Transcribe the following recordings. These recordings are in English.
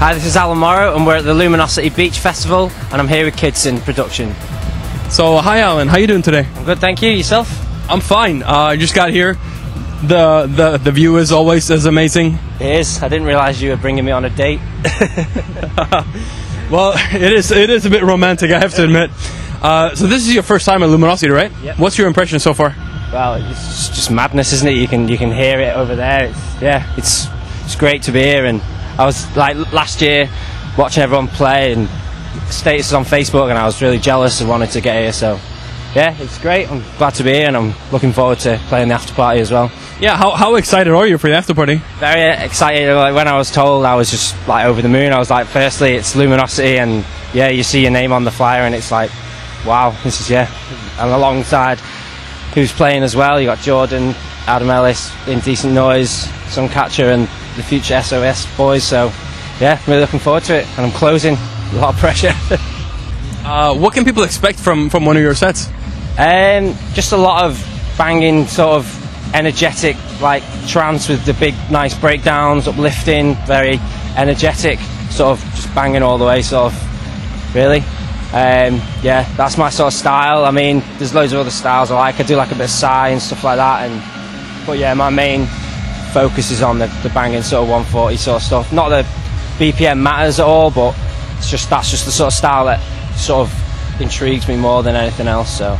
Hi, this is Allan Morrow and we're at the Luminosity Beach Festival and I'm here with Kidson Production. So, hi Alan, how you doing today? I'm good, thank you. Yourself? I'm fine. I just got here. The view is always as amazing. It is. I didn't realise you were bringing me on a date. Well, it is a bit romantic, I have to admit. So this is your first time at Luminosity, right? Yep. What's your impression so far? Well, it's just madness, isn't it? You can hear it over there. It's great to be here. And I was like last year watching everyone play and statuses on Facebook, and I was really jealous and wanted to get here. So yeah, it's great. I'm glad to be here, and I'm looking forward to playing the after party as well. Yeah, how excited are you for the after party? Very excited. Like when I was told, I was just like over the moon. I was like, firstly, it's Luminosity, and yeah, you see your name on the flyer, and it's like, wow, this is And alongside who's playing as well, you got Jordan, Adam Ellis, Indecent Noise, Suncatcher, and the future FSOS boys. So yeah, really looking forward to it, and I'm closing. A lot of pressure. What can people expect from one of your sets? Just a lot of banging, sort of energetic, like trance with the big, nice breakdowns, uplifting, very energetic, sort of just banging all the way, sort of. Really. Yeah, that's my sort of style. I mean, there's loads of other styles I like. I do like a bit of Psy and stuff like that, but yeah, my main focus is on the banging sort of 140 sort of stuff. Not that BPM matters at all, but that's just the sort of style that sort of intrigues me more than anything else. So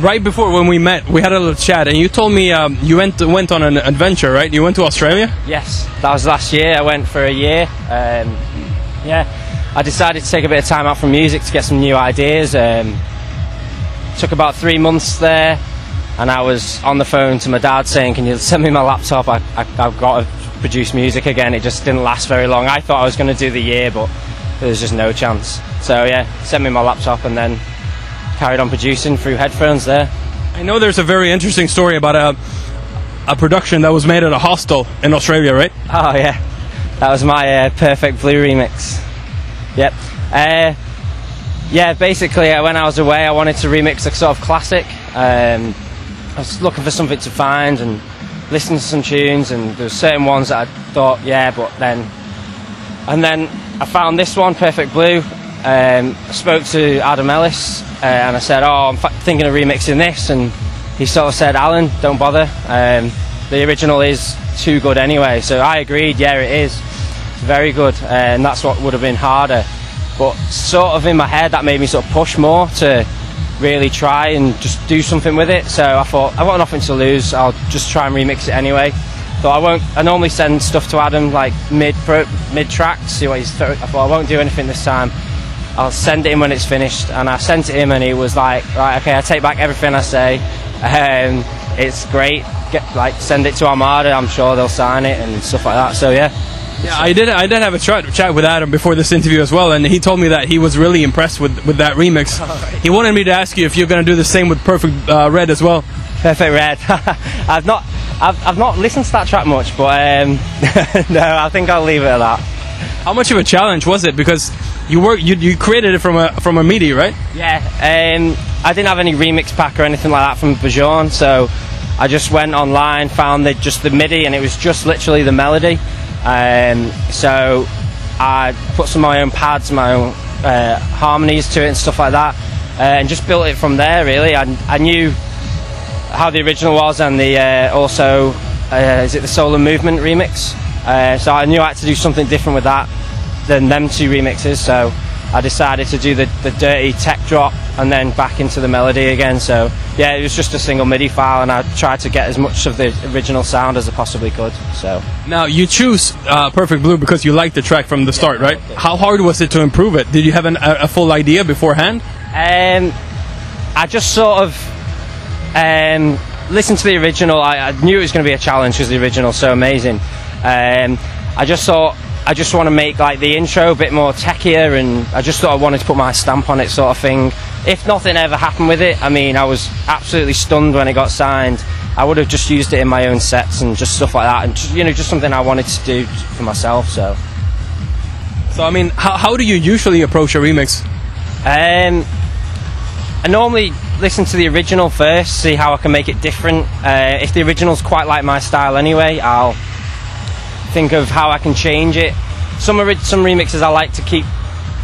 right before when we met, we had a little chat, and you told me you went on an adventure, right? You went to Australia? Yes, that was last year. I went for a year. Yeah, I decided to take a bit of time out from music to get some new ideas. Took about 3 months there, and I was on the phone to my dad saying, can you send me my laptop? I've got to produce music again. It just didn't last very long. I thought I was going to do the year, but there was just no chance. So yeah, sent me my laptop and then carried on producing through headphones there. I know there's a very interesting story about a production that was made at a hostel in Australia, right? Oh yeah, that was my Perfect Blue remix. Yep. Yeah, basically when I was away I wanted to remix a sort of classic. I was looking for something to find and listen to some tunes, and there were certain ones that I thought, yeah, and then I found this one, Perfect Blue. I spoke to Adam Ellis and I said, oh, I'm thinking of remixing this, and he sort of said, Alan, don't bother, the original is too good anyway. So I agreed, yeah, it is, it's very good, and that's what would have been harder, but sort of in my head that made me sort of push more to really try and just do something with it. So I thought, I've got nothing to lose, I'll just try and remix it anyway. Thought I normally send stuff to Adam like mid-track to see what he's I thought I won't do anything this time, I'll send it in when it's finished. And I sent it him and he was like, right, okay, I take back everything I say, it's great, send it to Armada, I'm sure they'll sign it and stuff like that. So yeah. Yeah, I did have a chat with Adam before this interview as well, and he told me that he was really impressed with that remix. He wanted me to ask you if you're going to do the same with Perfect Red as well. Perfect Red. I've not listened to that track much, but no, I think I'll leave it at that. How much of a challenge was it? Because you created it from a MIDI, right? Yeah, I didn't have any remix pack or anything like that from Bajorn, so I just went online, found just the MIDI, and it was just literally the melody. So I put some of my own pads, my own harmonies to it and stuff like that, and just built it from there. Really, I knew how the original was, and the also is it the Solar Movement remix, so I knew I had to do something different with that than them two remixes, so I decided to do the dirty tech drop and then back into the melody again. So yeah, it was just a single MIDI file, and I tried to get as much of the original sound as I possibly could. So now you choose Perfect Blue because you liked the track from the start, right? Okay. How hard was it to improve it? Did you have a full idea beforehand? I just sort of listened to the original. I knew it was going to be a challenge because the original's so amazing. I just thought, I just want to make like the intro a bit more techier, and I just thought I wanted to put my stamp on it, sort of thing. If nothing ever happened with it, I mean, I was absolutely stunned when it got signed. I would have just used it in my own sets and just stuff like that, and just, just something I wanted to do for myself. So I mean, how do you usually approach a remix? I normally listen to the original first, see how I can make it different. If the original's quite like my style anyway, I'll think of how I can change it some remixes I like to keep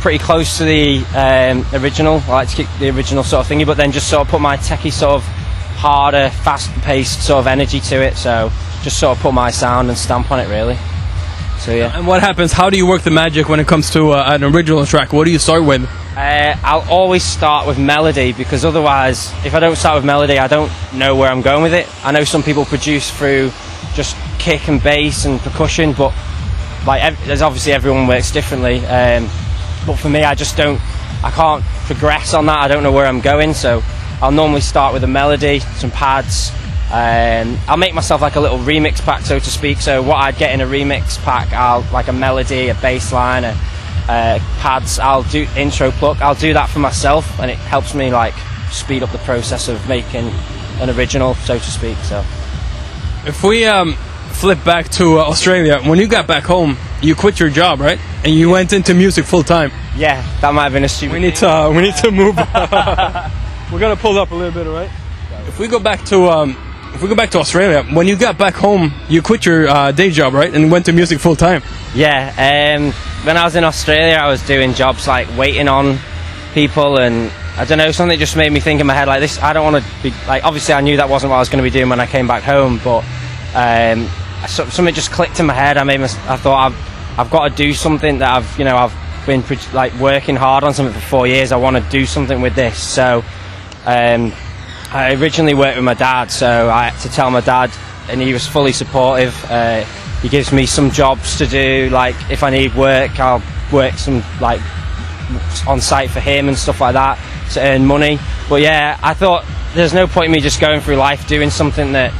pretty close to the original. I like to keep the original sort of thingy, but then just sort of put my techie sort of harder, fast-paced sort of energy to it. So just sort of put my sound and stamp on it, really. So yeah. And what happens? How do you work the magic when it comes to an original track? What do you start with? I'll always start with melody, because otherwise, if I don't start with melody, I don't know where I'm going with it. I know some people produce through just kick and bass and percussion, but like there's obviously everyone works differently. But for me, I can't progress on that. I don't know where I'm going, so I'll normally start with a melody, some pads. I'll make myself like a little remix pack, so to speak. So what I'd get in a remix pack, like a melody, a bass line, pads. I'll do intro pluck. I'll do that for myself, and it helps me like speed up the process of making an original, so to speak. So if we flip back to Australia, when you got back home, you quit your job, right? And you went into music full time. Yeah, that might have been a stupid. We need to move. We're gonna pull up a little bit, right? If we go back to Australia, when you got back home, you quit your day job, right, and went to music full time. Yeah. When I was in Australia, I was doing jobs like waiting on people, and I don't know, something just made me think in my head like this. I don't want to be like. Obviously, I knew that wasn't what I was going to be doing when I came back home, but something just clicked in my head. I thought I've got to do something that I've been like working hard on something for 4 years. I want to do something with this. So I originally worked with my dad, so I had to tell my dad, and he was fully supportive. He gives me some jobs to do, like if I need work, I'll work some like on site for him and stuff like that to earn money. But yeah, I thought there's no point in me just going through life doing something that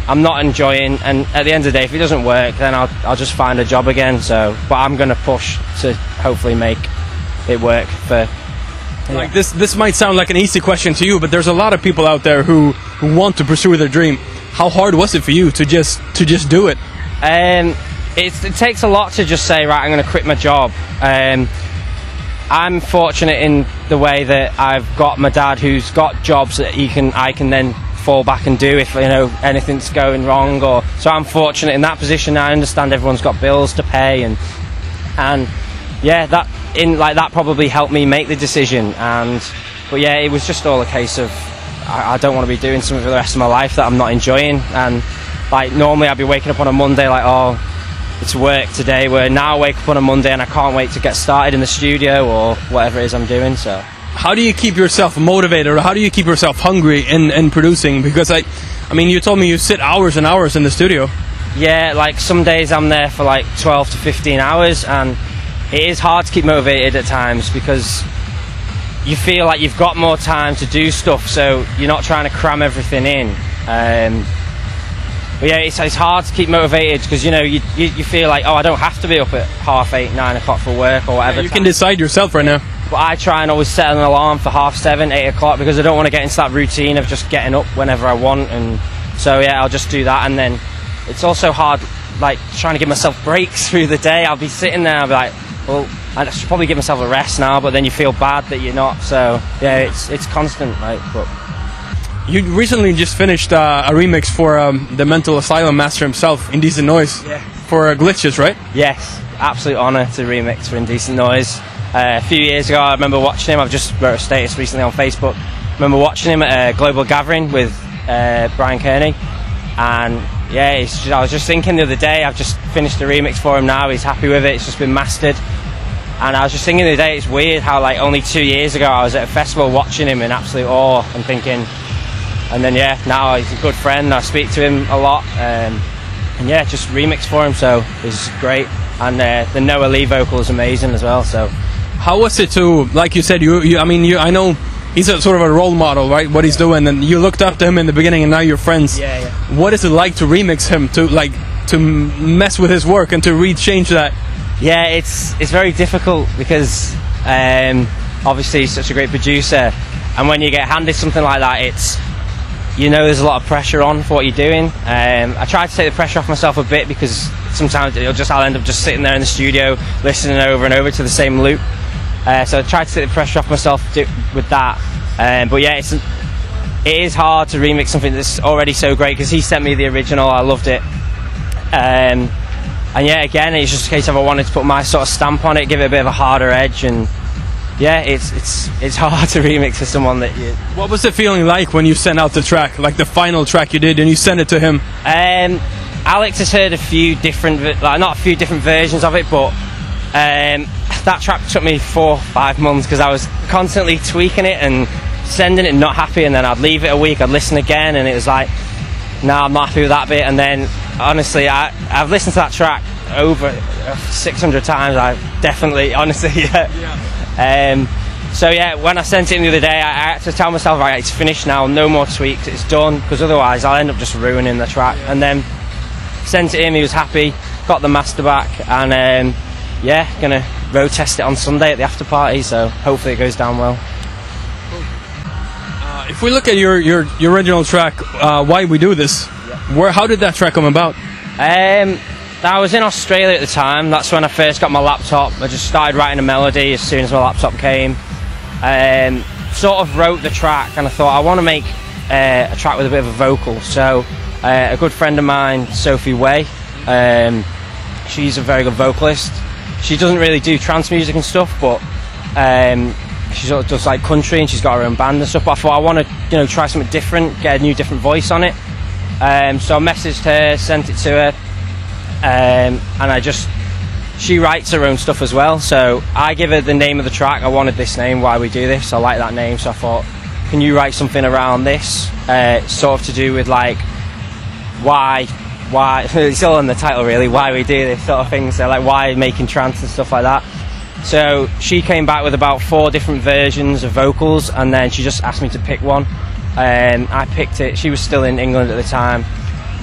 I'm not enjoying, and at the end of the day, if it doesn't work, then I'll just find a job again. So, but I'm going to push to hopefully make it work for. Yeah. Like this might sound like an easy question to you, but there's a lot of people out there who want to pursue their dream. How hard was it for you to just do it? It takes a lot to just say, right, I'm going to quit my job. I'm fortunate in the way that I've got my dad, who's got jobs that I can then fall back and do if anything's going wrong. So I'm fortunate in that position. I understand everyone's got bills to pay, and yeah, that probably helped me make the decision. But yeah, it was just all a case of I don't want to be doing something for the rest of my life that I'm not enjoying. And like normally I'd be waking up on a Monday like, oh, it's work today, where now I wake up on a Monday and I can't wait to get started in the studio or whatever it is I'm doing. So how do you keep yourself motivated, or how do you keep yourself hungry in producing? Because I mean, you told me you sit hours and hours in the studio. Yeah, like some days I'm there for like 12 to 15 hours, and it is hard to keep motivated at times because you feel like you've got more time to do stuff, so you're not trying to cram everything in. But yeah, it's hard to keep motivated because you feel like, oh, I don't have to be up at 8:30, 9 o'clock for work or whatever. Yeah, you can decide yourself right now. But I try and always set an alarm for 7:30, 8 o'clock, because I don't want to get into that routine of just getting up whenever I want. And so yeah, I'll just do that. And then it's also hard, like trying to give myself breaks through the day. I'll be sitting there, I'll be like, well, I should probably give myself a rest now, but then you feel bad that you're not. So yeah, it's constant. But you recently just finished a remix for the mental asylum master himself, Indecent Noise, for Glitches, right? Yes, absolute honour to remix for Indecent Noise. A few years ago, I remember watching him. I've just wrote a status recently on Facebook. I remember watching him at a global gathering with Brian Kearney, and yeah, I was just thinking the other day, I've just finished a remix for him now. He's happy with it. It's just been mastered. And I was just thinking the other day, it's weird how like only 2 years ago I was at a festival watching him in absolute awe and thinking, and then yeah, now he's a good friend. I speak to him a lot, and yeah, just remix for him, so it's great. And the Noah Lee vocal is amazing as well. So how was it to, like you said, I know he's a sort of a role model, right? What he's doing, and you looked up to him in the beginning, and now you're friends. Yeah. What is it like to remix him, to mess with his work and to rechange that? Yeah, it's very difficult because obviously he's such a great producer, and when you get handed something like that, there's a lot of pressure on for what you're doing. I try to take the pressure off myself a bit because sometimes I'll end up just sitting there in the studio listening over and over to the same loop. So I try to take the pressure off myself with that. But yeah, it is hard to remix something that's already so great, because he sent me the original. I loved it. And yeah, again, it's just a case of I wanted to put my sort of stamp on it, give it a bit of a harder edge, and yeah, it's hard to remix to someone that you... What was the feeling like when you sent out the track, like the final track you did, and you sent it to him? Alex has heard a few different, like not a few different versions of it, but that track took me 4 or 5 months because I was constantly tweaking it and sending it not happy, and then I'd leave it a week, I'd listen again, and it was like, no, I'm not happy with that bit. And then honestly, I've listened to that track over 600 times. I definitely, honestly, yeah. So yeah, when I sent it in the other day, I had to tell myself, right, it's finished now, no more tweaks, it's done, because otherwise I'll end up just ruining the track. And then sent it in, he was happy, got the master back, and yeah, gonna road test it on Sunday at the after party, so hopefully it goes down well. If we look at your original track, Why We Do This, how did that track come about? I was in Australia at the time. That's when I first got my laptop. I just started writing a melody as soon as my laptop came. Sort of wrote the track, and I thought I want to make a track with a bit of a vocal. So a good friend of mine, Sophie Way, she's a very good vocalist. She doesn't really do trance music and stuff, but she sort of does like country, and she's got her own band and stuff. But I thought I want to, try something different, get a new, different voice on it. So I messaged her, sent it to her, and she writes her own stuff as well. So I give her the name of the track. I wanted this name, Why We Do This. I like that name, so I thought, can you write something around this, sort of to do with like why it's all in the title really, why we do this sort of thing. So like why making trance and stuff like that. So she came back with about 4 different versions of vocals, and then she just asked me to pick one. I picked it. She was still in England at the time,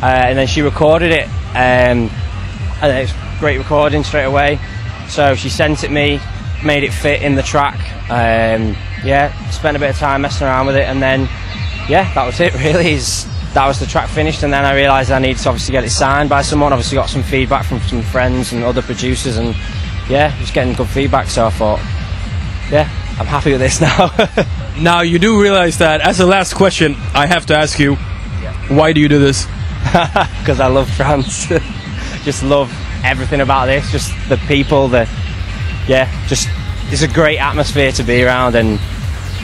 and then she recorded it, and it was great recording straight away. So she sent it me, made it fit in the track. Yeah, spent a bit of time messing around with it, and then yeah, that was it really. That was the track finished, and then I realised I needed to obviously get it signed by someone. Obviously got some feedback from some friends and other producers, and yeah, just getting good feedback. So I thought, yeah, I'm happy with this now. Now you do realise that, as a last question, I have to ask you, why do you do this? Because I love trance. Just love everything about this. Just the people, just it's a great atmosphere to be around, and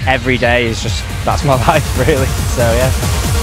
every day is just, that's my life really. So yeah.